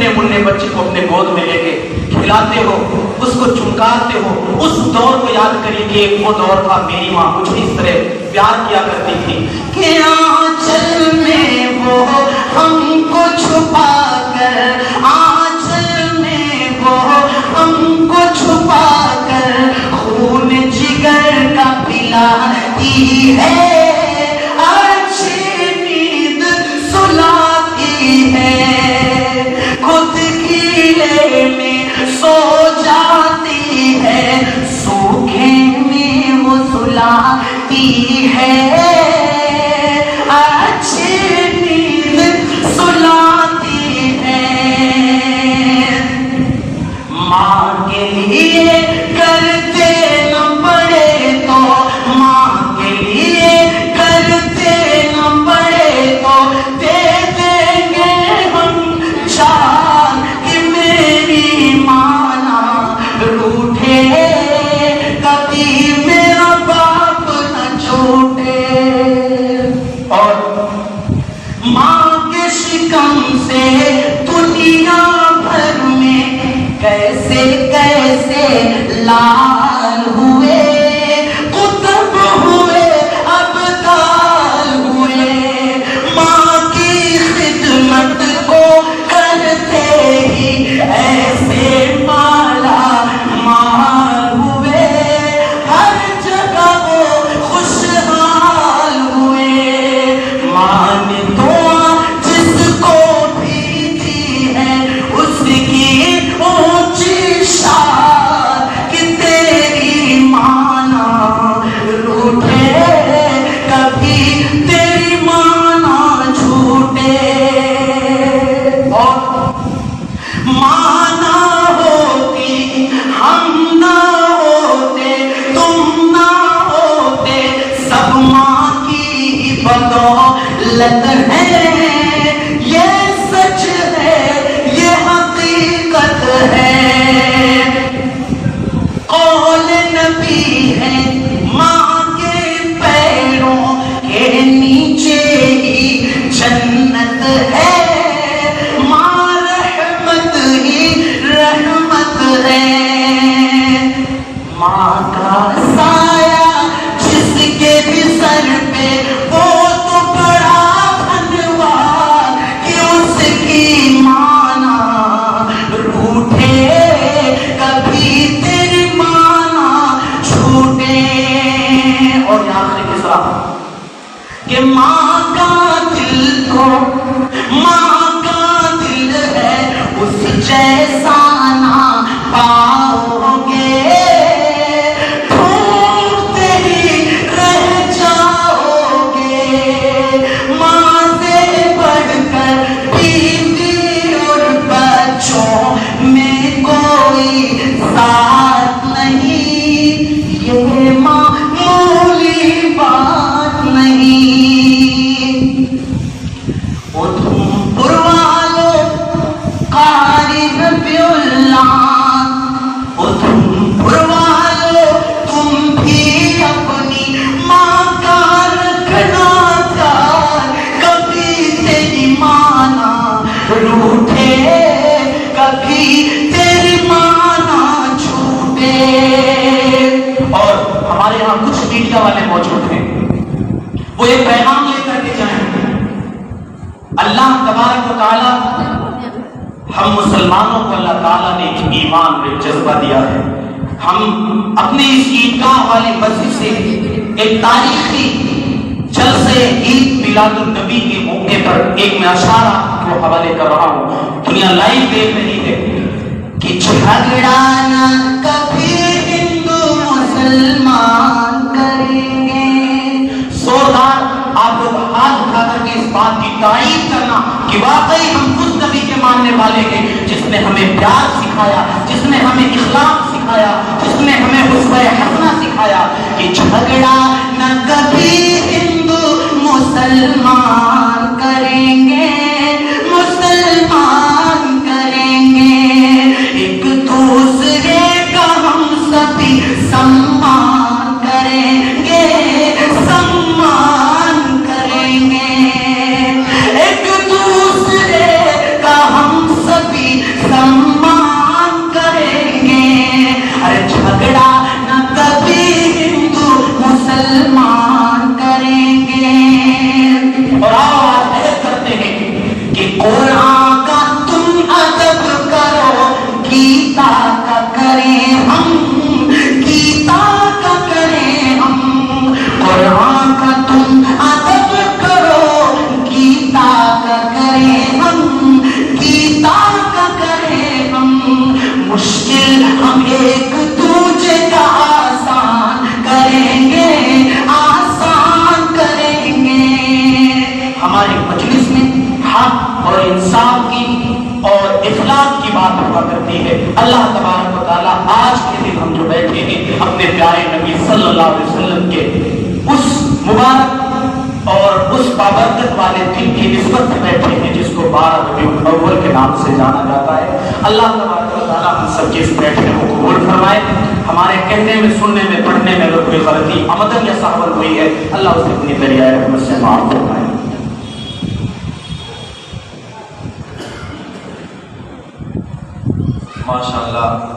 ننے مننے بچے کو اپنے گود میں لے کے کھلاتے ہو، اس کو چمکاتے ہو، اس دور کو یاد کریے کہ وہ دور تھا میری ماں مجھے اس طرح پیار کیا کرتی تھی کہ آنچل میں وہ ہم کو چھپا کر، آنچل میں وہ ہم کو چھپا کر خون جگر کا پلاتی ہے، اچھی نیند سلاتی ہے، خود کیلے میں سو جاتی ہے، سوکھے میں وہ سلاتی ہے، اچھی نیند سلاتی ہے، ماں کے لیے کرتے نہ پڑے تو، ماں کے لیے کرتے نہ پڑے تو دے دیں گے ہم جان کہ میری ماں نہ روٹھے، کبھی میرا باپ نہ چھوٹے، اور ماں کے شکم سے دنیا بھر میں کیسے کیسے لال ہوئے، قطب ہوئے، ابدال ہوئے، ماں کی خدمت کو کرتے ہی ایسے مالا مال ہوئے، ہر جگہ وہ خوشحال ہوئے، ماں نے دعا جس کو بھی دی ہے اس کی اونچی شان کہ تیری ماں نہ روٹھے، کبھی تیری ماں نہ چھوٹے، اور ماں نہ ہوتی ہم نہ ہوتے تم نہ ہوتے، سب ماں کی بدولت ہے، یہ سچ ہے یہ حقیقت ہے، قول نبی ہے ماں کے پیروں کے نیچے ہی جنت ہے، ماں رحمت ہی رحمت ہے، ماں کا سایہ جس کے بھی سر پہ وہ تو بڑا دھنواد کہ اس کی ماں نہ روٹھے، کبھی تیری ماں نہ چھوٹے، اور آخری تیسرا کہ ماں کا دل تو ماں کا دل ہے اس جیسا نہ پاؤ گے، ڈھونڈتے ہی رہ جاؤ گے، ماں سے بڑھ کر بیوی اور بچوں میں کوئی ساتھ نہیں، یہ معمولی بات نہیں، ادھمپور والوں قاری ربیع اللہ، ادھمپور والوں تم بھی اپنی ماں کا رکھنا خیال، کبھی تیری ماں نہ روٹھے، کبھی تیری ماں نہ چھوٹے، اور ہمارے یہاں کچھ میڈیا والے موجود ہیں، وہ ایک پیغام لے کر کے جائیں، اللہ تبارک و تعالی ہم مسلمانوں کو اللہ تعالیٰ نے ایک ایمان ایک جذبہ دیا ہے، ہم اپنے اس عیدگاہ والے مسجد سے ایک تاریخی جلسے عید میلاد النبی کے موقع پر ایک میں اشارہ کو حوالے کر رہا ہوں، دنیا لائیو دیکھ رہی ہے کہ جھگڑا نہ کبھی ہندو مسلمان کریں گے، زوردار آپ لوگ ہاتھ اٹھا کر کے اس بات کی تائید کرنا کہ واقعی ہم اس نبی کے ماننے والے ہیں جس نے ہمیں پیار سکھایا، جس نے ہمیں اخلاق سکھایا، جس نے ہمیں اسوہ حسنہ سکھایا کہ جھگڑا نہ کبھی ہندو مسلمان کریں گے، مسلمان کریں گے، ایک دوسرے کا ہم سبھی سمان کریں گے، سمان کریں گے، ایک دوسرے کا ہم سبھی ارے جھگڑا نہ کبھی ہندو مسلمان کریں گے، اور آواز ہے کرتے ہیں کہ قرآن کا تم ادب کرو، گیتا کا کریں ہم، گیتا کا کریں ہم، قرآن کا تم ادب کرو، گیتا کا کریں ہم، گیتا کا کریں ہم، مشکل ہم ایک دوسرے کا آسان کریں گے، آسان کریں گے۔ ہماری مجلس میں حق اور انصاف کی اور اخلاق کی بات ہوا کرتی ہے۔ اللہ تبارک و تعالیٰ آج کے دن ہم جو بیٹھے ہیں اپنے پیارے نبی صلی اللہ علیہ وسلم کے اس مبارک اور اس بابرکت والے دن کی نسبت سے بیٹھے ہیں جس کو 12 ربیع الاول کے نام سے جانا جاتا ہے۔ اللہ تبارک و تعالیٰ ہم سب کے اس بیٹھنے کو قبول فرمائے۔ ہمارے کہنے میں، سننے میں، پڑھنے میں اگر کوئی غلطی عمدن یا سہون ہوئی ہے، اللہ اسے اپنی دریائے رحمت سے معاف فرمائے۔ ماشاءاللہ